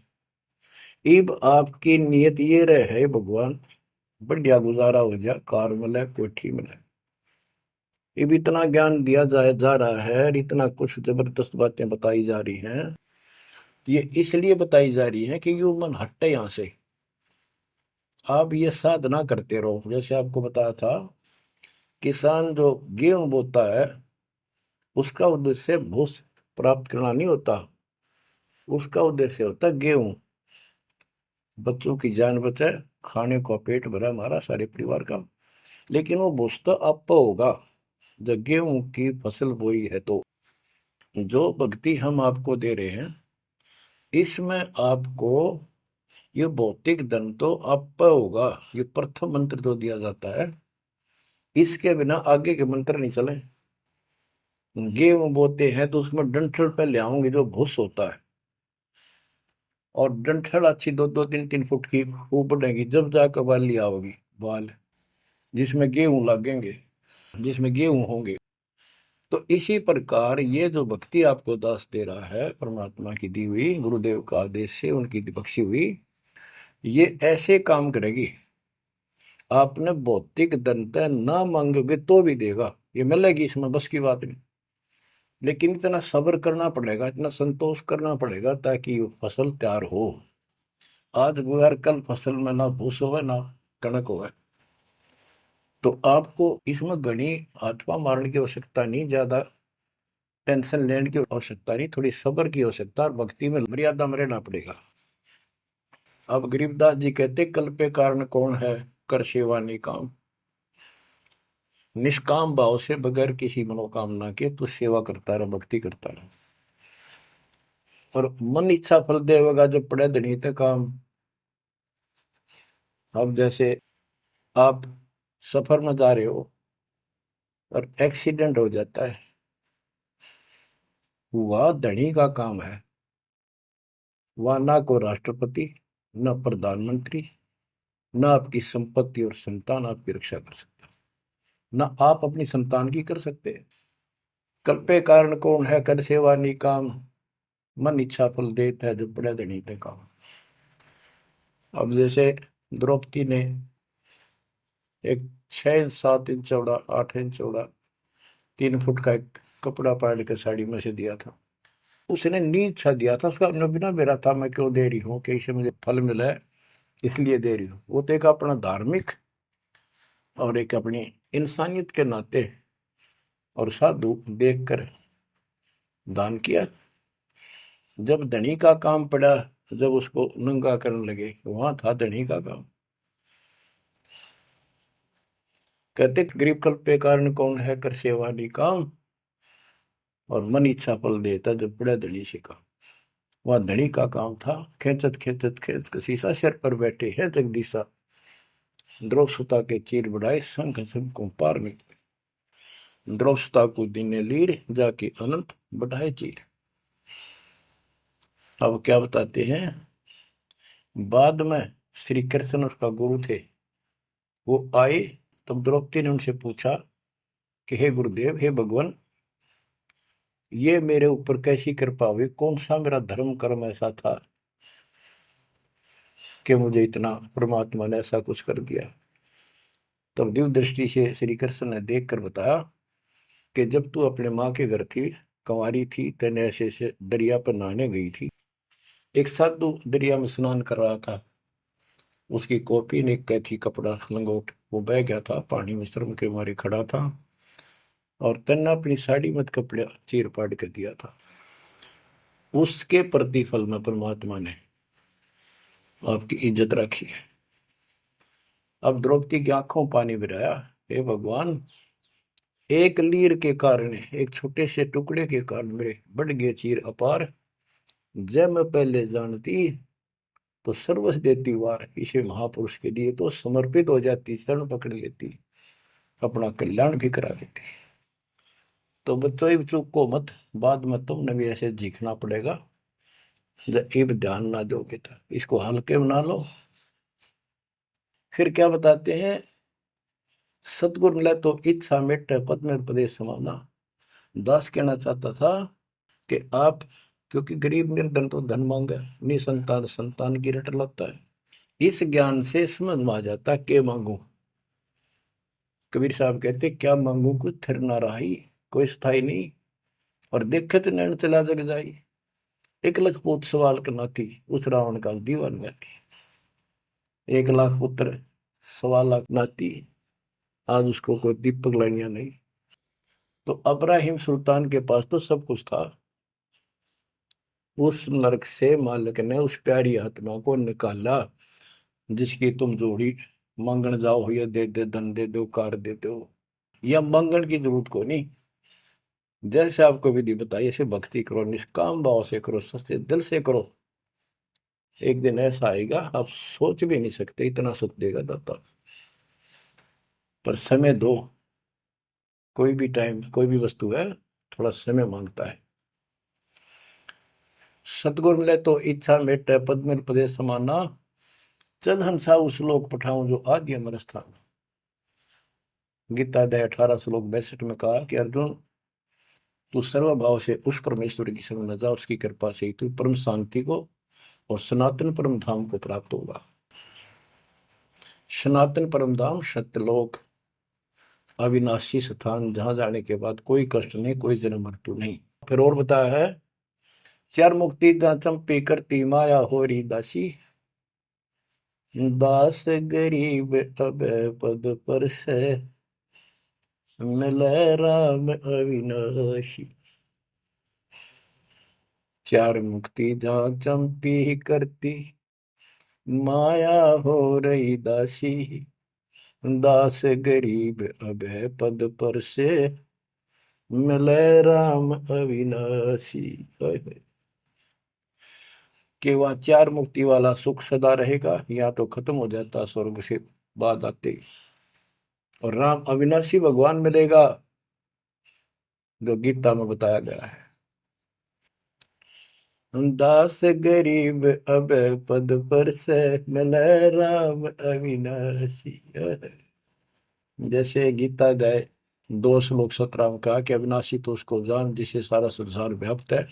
A: इब आपकी नियत ये रहे भगवान बढ़िया गुजारा हो जाए, कार मिले, कोठी मिले। इब इतना ज्ञान दिया जाए जा रहा है, इतना कुछ जबरदस्त बातें बताई जा रही हैं, ये इसलिए बताई जा रही है कि यू मन हटे यहां से। आप ये साधना करते रहो, जैसे आपको बताया था, किसान जो गेहूं बोता है उसका उद्देश्य भूस प्राप्त करना नहीं होता, उसका उद्देश्य होता है गेहूं, बच्चों की जान बचे, खाने को पेट भरा हमारा सारे परिवार का। लेकिन वो भूस तो आप होगा जब गेहूं की फसल बोई है। तो जो भक्ति हम आपको दे रहे हैं इसमें आपको ये भौतिक धन तो आप होगा, ये प्रथम मंत्र जो दिया जाता है, इसके बिना आगे के मंत्र नहीं चले। गेहूं बोते हैं तो उसमें डंठल पे ले आओगे जो भूस होता है, और डंठल अच्छी 2-2, 3-3 फुट की ऊपर बढ़ेगी, जब जाकर बाली आओगी, बाल जिसमें गेहूं लगेंगे, जिसमें गेहूं होंगे। तो इसी प्रकार ये जो भक्ति आपको दास दे रहा है, परमात्मा की दी हुई, गुरुदेव का आदेश से उनकी बख्शी हुई, ये ऐसे काम करेगी, आपने भौतिक धनता ना मांगोगे तो भी देगा, ये मिलेगी, इसमें बस की बात नहीं। लेकिन इतना सब्र करना पड़ेगा, इतना संतोष करना पड़ेगा ताकि फसल तैयार हो। आज गुजर कल फसल में ना भूस होवे ना कणक होवे। तो आपको इसमें घनी आत्मा मारने की आवश्यकता नहीं, ज्यादा टेंशन लेने की आवश्यकता नहीं, थोड़ी सब्र की आवश्यकता, और भक्ति में मर्यादा में रहना पड़ेगा। अब गरीबदास जी कहते कल पे कारण कौन है, कर सेवा निकाम, निष्काम भाव से बगैर किसी मनोकामना के तू सेवा करता रहे, भक्ति करता रहे, और मन इच्छा फल देगा जब पड़े धनी ते काम। अब जैसे आप सफर में जा रहे हो और एक्सीडेंट हो जाता है, वह धनी का काम है, वह ना को राष्ट्रपति, न प्रधानमंत्री, न आपकी संपत्ति और संतान आपकी रक्षा कर सकता, न आप अपनी संतान की कर सकते, कल्पे कारण कौन है कर सेवा निकाम, मन इच्छा फल देता है जो पड़े धनी पे काम। अब जैसे द्रौपदी ने एक 6 इंच 7 इंच चौड़ा 8 इंच चौड़ा 3 फुट का एक कपड़ा पाड़ के साड़ी में से दिया था। उसने नीच सा दिया था, उसका अपना बिना मेरा था, मैं क्यों दे रही हूँ कि इससे मुझे फल मिला है इसलिए दे रही हूँ। वो तो एक अपना धार्मिक और एक अपनी इंसानियत के नाते और साधु देखकर दान किया। जब धनी का काम पड़ा, जब उसको नंगा करने लगे, वहां था धनी का काम। कहते गरीब कल्प पे कारण कौन है कर सेवा निकाम, और मन इच्छा फल देता जब बड़ा धनी से काम। वह धनी का काम था, खेचत खेचत खेच शीशा सिर पर बैठे है जगदीशा, द्रौव सुता के चीर बढ़ाए संघ संघ को पार में, द्रौव सुता को दिने लीर जाके अनंत बढ़ाए चीर। अब क्या बताते हैं, बाद में श्री कृष्ण उसका गुरु थे, वो आए तब द्रौपदी ने उनसे पूछा कि हे गुरुदेव, हे भगवान, ये मेरे ऊपर कैसी कृपा हुई, कौन सा मेरा धर्म कर्म ऐसा था कि मुझे इतना परमात्मा ने ऐसा कुछ कर दिया। तब दिव्य दृष्टि से श्री कृष्ण ने देख कर बताया कि जब तू अपने माँ के घर थी, कंवारी थी, तेने ऐसे से दरिया पर नहाने गई थी, एक साधु दरिया में स्नान कर रहा था, उसकी कॉपी ने कैथी कपड़ा लंगोट वो बह गया था, पानी में शर्म के मारे खड़ा था, और तेने अपनी साड़ी मत कपड़ा चीर पाड़ के दिया था। उसके प्रतिफल में परमात्मा ने आपकी इज्जत रखी है। अब द्रौपदी की आंखों पानी बिराया, हे भगवान, एक लीर के कारण, एक छोटे से टुकड़े के कारण मेरे बढ़ गए चीर अपार, जब मैं पहले जानती तो सर्वस देती वार, इसे महापुरुष के लिए तो समर्पित हो जाती, शरण पकड़ लेती, अपना कल्याण भी करा लेती। तो बच्चों चूक को मत, बाद में तुमने भी ऐसे जीखना पड़ेगा, जब एक ध्यान ना दोगे तो इसको हल्के बना लो। फिर क्या बताते हैं, सतगुरु मिला तो इच्छा मिट पद में प्रदेश समाना। दास कहना चाहता था कि आप, क्योंकि गरीब निर्धन तो धन मांगे, निसंतान संतान की रट लगता है, इस ज्ञान से समझ में आ जाता के मांगू। कबीर साहब कहते क्या मांगू कुछ थिर ना रही, कोई स्थाई नहीं, और देखे तो नैन चला जग जाई, एक लख पूत सवाल करना थी, उस रावण का दीवान गाती, 1 लाख पुत्र 1.25 लाख नाती, आज उसको कोई दीपक लाइनिया नहीं। तो अब्राहिम सुल्तान के पास तो सब कुछ था, उस नरक से मालिक ने उस प्यारी आत्मा को निकाला, जिसकी तुम जोड़ी मांगण जाओ, या दे दे धन दे दो कार दे दो, या मांगण की जरूरत को नहीं। जैसे आपको विधि बताई ऐसे भक्ति करो, निष्काम भाव से करो, सच्चे दिल से करो, एक दिन ऐसा आएगा आप सोच भी नहीं सकते, इतना सुख देगा दाता। पर समय दो, कोई भी टाइम कोई भी वस्तु है थोड़ा समय मांगता है। सतगुर मिले तो इच्छा मेटे पद में प्रदेश समाना, चल हंसा उस लोक पठाऊं जो आदि अमर स्थान। गीता अध्याय 18 श्लोक 62 में कहा कि अर्जुन, तू सर्वभाव से उस परमेश्वर की शरण में जा, उसकी कृपा से तू परम शांति को और सनातन परम धाम को प्राप्त होगा। सनातन परम धाम सत्यलोक, अविनाशी स्थान, जहां जाने के बाद कोई कष्ट नहीं, कोई जन्म मृत्यु नहीं। फिर और बताया है, चार मुक्ति जहां चंपी करती माया होरी दासी, दास गरीब अब पद पर से मिले राम अविनाशी। चार मुक्ति जहां चंपी करती माया हो रही दासी, दास गरीब अब पद पर से मिले राम अविनाशी। कि वह चार मुक्ति वाला सुख सदा रहेगा, या तो खत्म हो जाता स्वर्ग से बाद आते, और राम अविनाशी भगवान मिलेगा, जो गीता में बताया गया है। दास गरीब अब पद पर से मिले राम अविनाशी। जैसे गीता अध्याय 2 श्लोक 17 में कहा कि अविनाशी तो उसको जान जिससे सारा संसार व्याप्त है,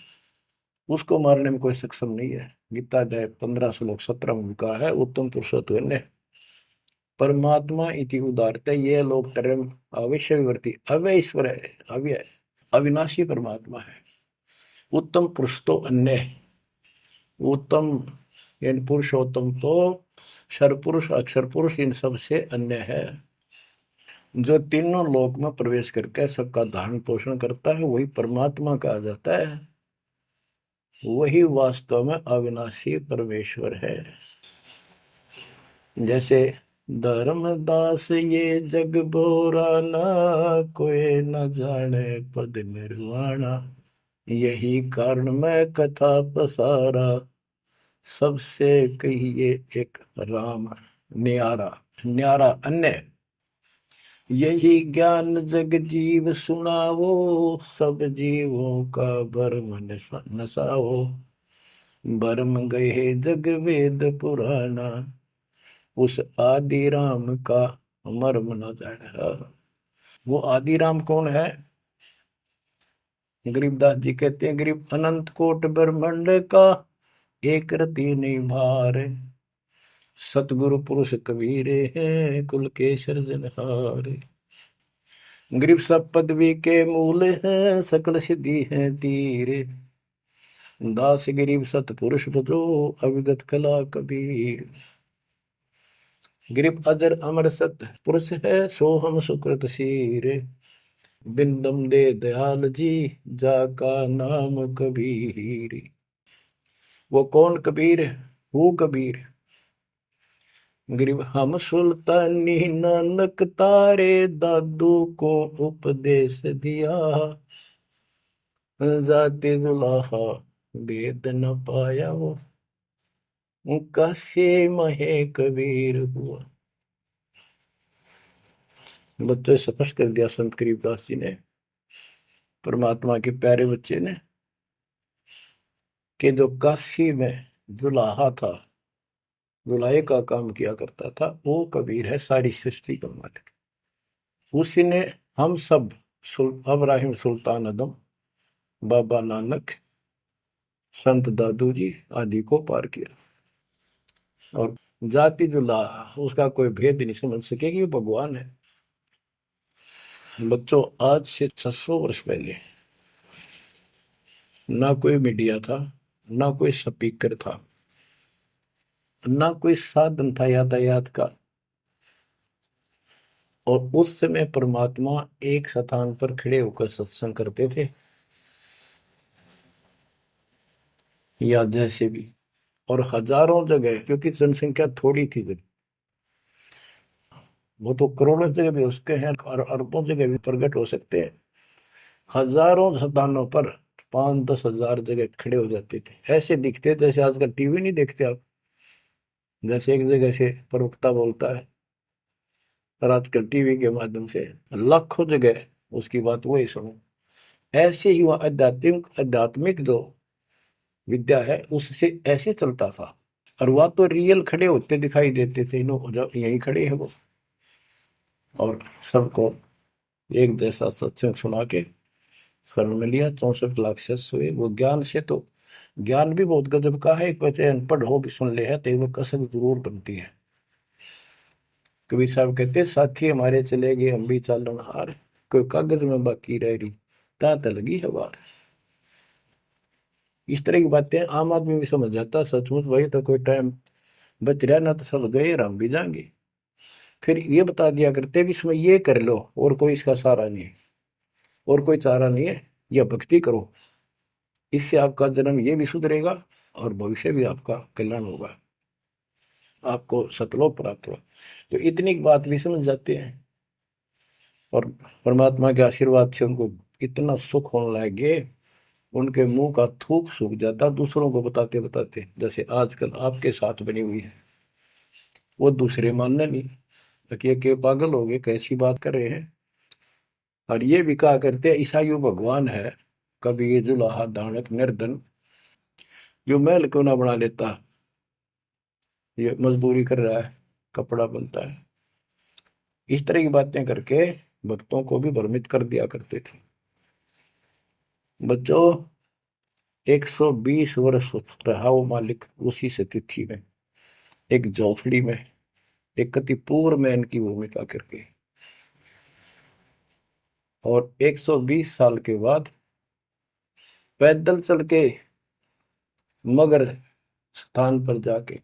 A: उसको मारने में कोई सक्षम नहीं है। गीता अध्याय 15 श्लोक 17 में भी कहा है उत्तम पुरुषोत्तम परमात्मा इति उदारते ये लोग तरम अवश्य विवर्ती अव्यय ईश्वर है, अव्यय अविनाशी परमात्मा है। उत्तम पुरुष तो अन्य है। उत्तम यानी पुरुषोत्तम तो सर्वपुरुष अक्षर पुरुष इन सब से अन्य है। जो तीनों लोक में प्रवेश करके सबका धारण पोषण करता है वही परमात्मा कहा जाता है। वही वास्तव में अविनाशी परमेश्वर है। जैसे धर्मदास ये जग बोरा ना कोई न जाने पद निर्वाणा, यही कारण मैं कथा पसारा सबसे कहिए एक राम न्यारा। न्यारा अन्य यही ज्ञान जग जीव सुनावो, सब जीवों का भरम नसाओ, भरम गए जग वेद पुराना, उस आदि राम का मर्म न जाना। वो आदि राम कौन है? गरीबदास जी कहते हैं गरीब अनंत कोट ब्रह्मांड का एक रति नहीं भार, सतगुरु पुरुष कबीरे हैं कुल के सृजनहार। गरीब सब पदवी के मूल हैं सकल सिद्धि है तीर, दास गरीब सतपुरुष भजो अविगत कला कबीर। गरीब अजर अमर सत पुरुष है सो हम सुकृत शीर, बिंदम दे दयाल जी जाका नाम कबीर। वो कौन कबीर? वो कबीर गरीब हम सुल्तानी नानक तारे दादू को उपदेश दिया, जाते दुलाहा वेद न पाया वो कैसे महे कबीर हुआ। बच्चों स्पष्ट कर दिया संत गरीबदास जी ने, परमात्मा के प्यारे बच्चे ने, कि जो काशी में दुलाहा था, दुलाहे का काम किया करता था, वो कबीर है सारी सृष्टि का मालिक। उसी ने हम सब अब्राहिम सुल्तान आदम, बाबा नानक, संत दादू जी आदि को पार किया। और जाति दुलाहा उसका कोई भेद नहीं समझ सके कि वो भगवान है। बच्चों आज से 600 वर्ष पहले ना कोई मीडिया था, ना कोई स्पीकर था, ना कोई साधन था यातायात का, और उस समय परमात्मा एक स्थान पर खड़े होकर सत्संग करते थे या जैसे भी, और हजारों जगह, क्योंकि जनसंख्या थोड़ी थी जब, वो तो करोड़ों जगह भी उसके हैं और अरबों जगह भी प्रकट हो सकते हैं। हजारों स्थानों पर 5-10 हजार जगह खड़े हो जाते थे, ऐसे दिखते जैसे आजकल टीवी नहीं देखते आप, जैसे एक जगह से प्रवक्ता बोलता है और आजकल टीवी के माध्यम से लाखों जगह उसकी बात वही सुनो। ऐसे ही वह आध्यात्मिक जो विद्या है उससे ऐसे चलता था। और वह तो रियल खड़े होते दिखाई देते थे, यही खड़े है वो, और सबको एक जैसा सत्संग सुना के शरण में लिया। 64 लाख शिष्य हुए। वो ज्ञान से तो ज्ञान भी बहुत गजब का है। एक बच्चे अनपढ़ हो भी सुन ले है तो वो कसक जरूर बनती है। कबीर साहब कहते साथी हमारे चले गए हम भी चालन हार, कोई कागज में बाकी रह रही ता लगी है बार। इस तरह की बातें आम आदमी भी समझ जाता। सचमुच वही तो कोई टाइम बच रहा ना तो सब गए और हम भी जाएंगे। फिर ये बता दिया करते कि इसमें ये कर लो और कोई इसका सहारा नहीं है और कोई चारा नहीं है, यह भक्ति करो, इससे आपका जन्म ये भी सुधरेगा और भविष्य भी आपका कल्याण होगा, आपको सतलोक प्राप्त होगा। तो इतनी बात भी समझ जाते हैं और परमात्मा के आशीर्वाद से उनको इतना सुख होने लगे, उनके मुंह का थूक सूख जाता दूसरों को बताते बताते। जैसे आजकल आपके साथ बनी हुई है, वो दूसरे मानने नहीं कि पागल हो गए कैसी बात कर रहे हैं। और ये भी कहा करते ईसाइयों भगवान है, कभी जुलाहा दानक निर्धन, जो महल क्यों ना बना लेता, ये मजदूरी कर रहा है, कपड़ा बनता है। इस तरह की बातें करके भक्तों को भी भ्रमित कर दिया करते थे। बच्चों 120 वर्ष रहा वो मालिक उसी से तिथि में, एक झोपड़ी में, एक कति पूर्व में इनकी भूमिका करके। और 120 साल के बाद पैदल चल के मगर स्थान पर जाके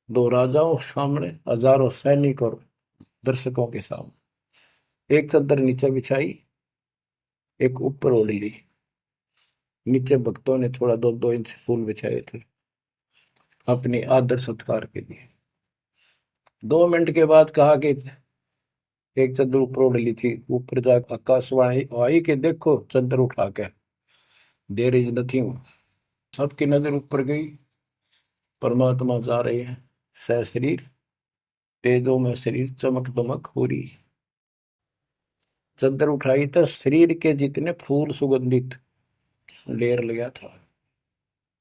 A: दो राजाओं सामने, हजारों सैनिक और दर्शकों के सामने एक चादर नीचे बिछाई, एक ऊपर ओढ़ ली। नीचे भक्तों ने थोड़ा 2-2 इंच फूल बिछाए थे अपनी आदर सत्कार के लिए। 2 मिनट के बाद कहा कि एक चादर ऊपर ओढ़ ली थी, ऊपर जाकर आकाशवाणी आई कि देखो चादर उठा के, देर इज नथिंग। सबकी नजर ऊपर गई, परमात्मा जा रहे हैं सशरीर, तेजों में शरीर चमक दमक हो रही। चादर उठाई तो शरीर के जितने फूल सुगंधित ढेर लगा था।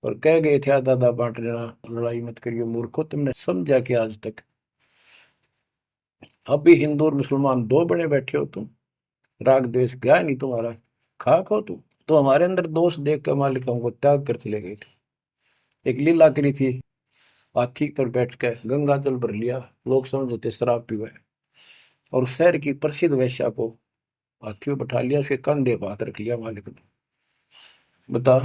A: और कह गए थे दादा बांट लेना, लड़ाई मत करियो मूर्खो, तुमने समझा कि आज तक अभी हिंदू और मुसलमान दो बने बैठे हो तुम, राग द्वेष गया नहीं तुम्हारा, खाक हो तुम। तो हमारे अंदर दोष देख कर मालिक हमको त्याग कर चले गए थे। एक लीला करी थी, हाथी पर बैठ कर गंगा जल भर लिया, लोग समझते शराब पीवा है, और शहर की प्रसिद्ध वैश्या को हाथी में बैठा लिया, उसके कंधे पर हाथ रख लिया मालिक ने। बता,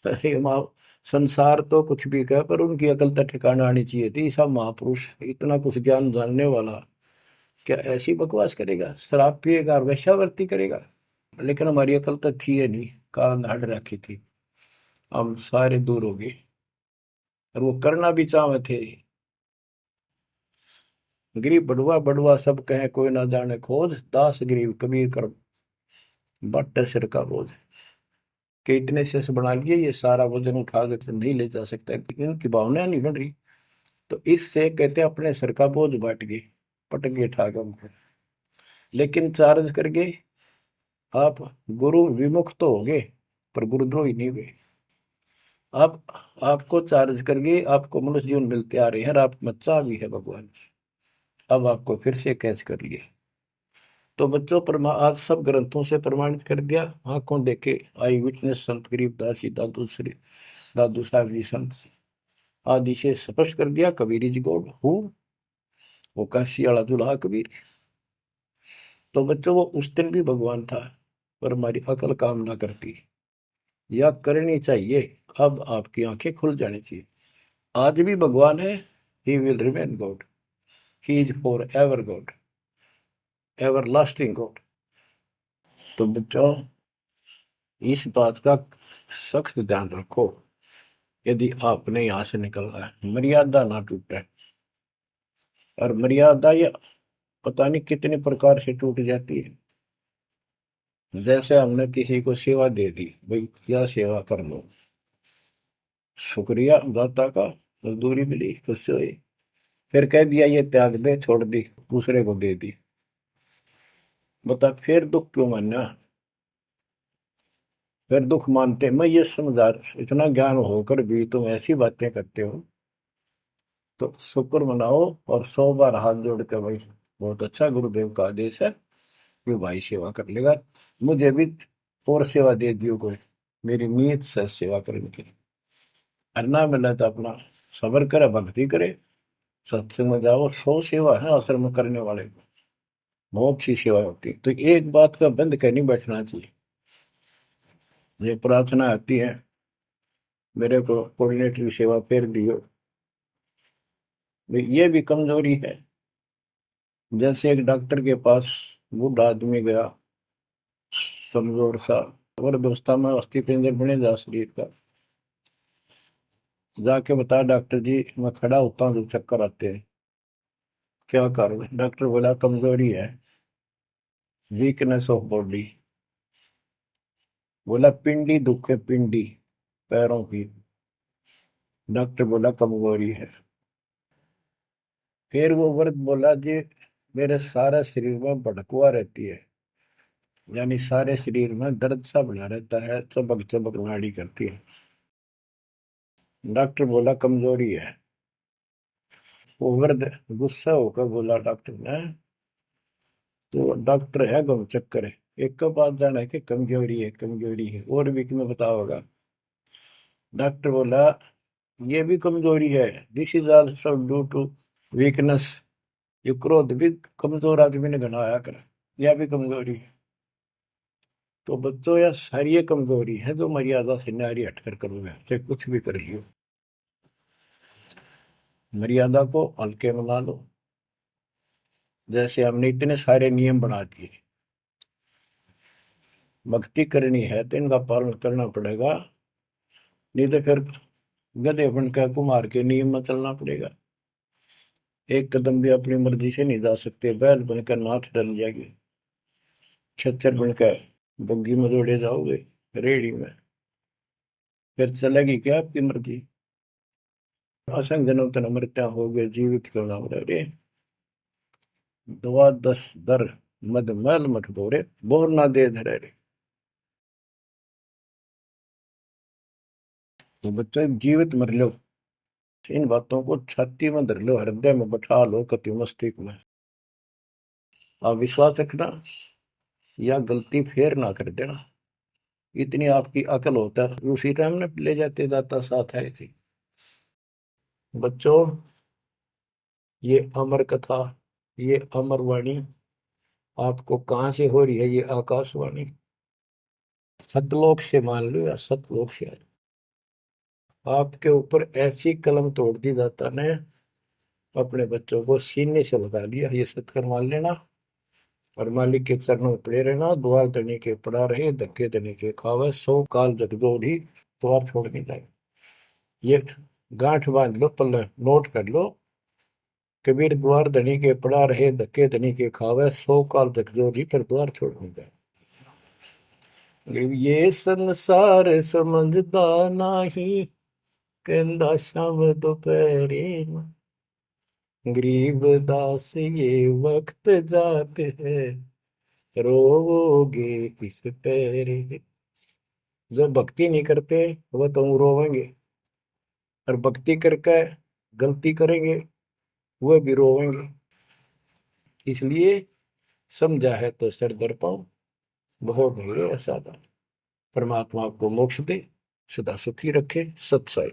A: अरे माँ, संसार तो कुछ भी कहे पर उनकी अकल तो ठिकाना आनी चाहिए थी। सब महापुरुष इतना कुछ ज्ञान जानने वाला क्या ऐसी बकवास करेगा, शराब पिएगा और वेश्यावृत्ति करेगा। लेकिन हमारी अकल तो थी है नहीं, काल हट रखी थी, हम सारे दूर हो गए। और वो करना भी चाहे थे। गरीब बड़ुआ बड़ुआ सब कहे कोई ना जाने खोज, दास गरीब कबीर कर बट सिर का बोझ। कि इतने शेष बना लिए, ये सारा वजन उठा कर नहीं ले जा सकता, इनकी भावना नहीं बन रही। तो इससे कहते अपने सर का बोझ बांट गए, पटक गए उठा के उनको। लेकिन चार्ज करके आप गुरु विमुख तो हो गए पर गुरुद्रोही नहीं हुए। आप आपको चार्ज करके आपको मनुष्य जीवन मिलते आ रहे हैं, और आप बच्चा भी है भगवान। अब आपको फिर से कैच कर लिया। तो बच्चों आज सब ग्रंथों से प्रमाणित कर दिया, आंखों देखे आई विटनेस संत गरीबदास जी, दादू श्री दादू साहब जी संत आदि से स्पष्ट कर दिया। कबीर जी गॉड हूँ, वो काशी वाला दुल्हा कबीर। तो बच्चों वो उस दिन भी भगवान था, पर हमारी अकल काम ना करती, या करनी चाहिए। अब आपकी आंखें खुल जानी चाहिए। आज भी भगवान है, he will remain God, he is for ever God, ever lasting God. तो बच्चों इस बात का सख्त ध्यान रखो, यदि आपने यहां से निकलना है मर्यादा ना टूटे। और मर्यादा ये पता नहीं कितने प्रकार से टूट जाती है। जैसे हमने किसी को सेवा दे दी, भाई क्या सेवा कर लो, शुक्रिया दाता का, मजदूरी मिली खुश हुई, फिर कह दिया ये त्याग दे, छोड़ दी, दूसरे को दे दी। बता फिर दुख क्यों मानना, फिर दुख मानते। मैं ये समझा, इतना ज्ञान होकर भी तुम ऐसी बातें करते हो, तो शुक्र मनाओ और 100 बार हाथ जोड़ के भाई बहुत अच्छा, गुरुदेव का आदेश है कि भाई सेवा कर लेगा, मुझे भी और सेवा दे दियो कोई, मेरी नीयत से सेवा करने की। अन्ना मिला तो अपना सबर करे, भक्ति करे, सत्संग में जाओ। 100 सेवा है आश्रम में करने वाले को, बहुत सी सेवा होती है। तो एक बात का बंद कर नहीं बैठना चाहिए। ये प्रार्थना आती है, मेरे को कोऑर्डिनेटर की सेवा फेर दियो, ये भी कमजोरी है। जैसे एक डॉक्टर के पास बूढ़ा आदमी गया, कमजोर सा, और दोस्ता में अस्थि पिंजर बने जा शरीर का, जाके बता डॉक्टर जी मैं खड़ा होता हूँ तो चक्कर आते हैं, क्या करूँ। डॉक्टर बोला कमजोरी है, वीकनेस ऑफ बॉडी। बोला पिंडी दुख है, पिंडी पैरों की। डॉक्टर बोला कमजोरी है। फिर वो व्रत बोला जी मेरे सारे शरीर में भड़कुआ रहती है, यानी सारे शरीर में दर्द सा बना रहता है, चबक चबक नाड़ी करती है। डॉक्टर बोला कमजोरी है। वो वृद्ध गुस्सा होकर बोला डॉक्टर ने तो डॉक्टर है गम चक्कर है, एक का बात जाना है कि कमजोरी है कमजोरी है, और भी तुम्हें बताओगा। डॉक्टर बोला ये भी कमजोरी है, this is also due to weakness. ये क्रोध भी कमजोर आदमी ने घना आया कर, यह भी कमजोरी है। तो बच्चों यह सारी ये कमजोरी है जो मर्यादा से नारी हटकर करोगे, चाहे कुछ भी कर लियो। मर्यादा को हल्के में ला लो। जैसे हमने इतने सारे नियम बना दिए, भक्ति करनी है तो इनका पालन करना पड़ेगा, नहीं तो फिर गधे बनकर कुमार के नियम में चलना पड़ेगा। एक कदम भी अपनी मर्जी से नहीं जा सकते, बैल बनकर नाथ डल जाएगी, छच्चर बनकर बग्गी में दौड़े जाओगे रेड़ी में, फिर चलेगी क्या आपकी मर्जी। असंग जन्म तन मृत्या हो गए जीवित क्यों नाम रे, दुआ दस दर मद मैल मठ बोरे, बोर ना दे धरे रे। तो बच्चों जीवित मर लो, इन बातों को छाती में धर लो, हृदय में बैठा लो, कति मस्तिष्क में। आप विश्वास रखना, या गलती फेर ना कर देना, इतनी आपकी अकल होता है। उसी टाइम ने ले जाते जाता साथ आए थे। बच्चों ये अमर कथा, ये अमर वाणी आपको कहां से हो रही है, ये आकाशवाणी सतलोक से मान लो, या सतलोक से आपके ऊपर ऐसी कलम तोड़ दी दाता ने, अपने बच्चों को सीने से लगा लिया, ये सत्कर मान लेना। और मालिक के चरणों में पड़े रहना, द्वार धनी के पड़ा रहे, धक्के धनी के खावे, 100 काल जगदोड़ी द्वार छोड़ नहीं जाए। ये गांठ बांध लो, पल्ले नोट कर लो। कबीर द्वार धनी के पड़ा रहे, धक्के धनी के खावे, 100 काल जगदोड़ी पर द्वार छोड़ नहीं जाए। ये संसार समझदा नाही, कहंदा शाम दोपहरे, गरीब दास ये वक्त जाते है, रोवोगे इस पैरे। जो भक्ति नहीं करते वह तो रोवेंगे, और भक्ति करके गलती करेंगे वह भी रोवेंगे। इसलिए समझा है तो सर दर पाओ, बहुत धीरे असाधा। परमात्मा आपको मोक्ष दे, सदा सुखी रखे। सत्संग।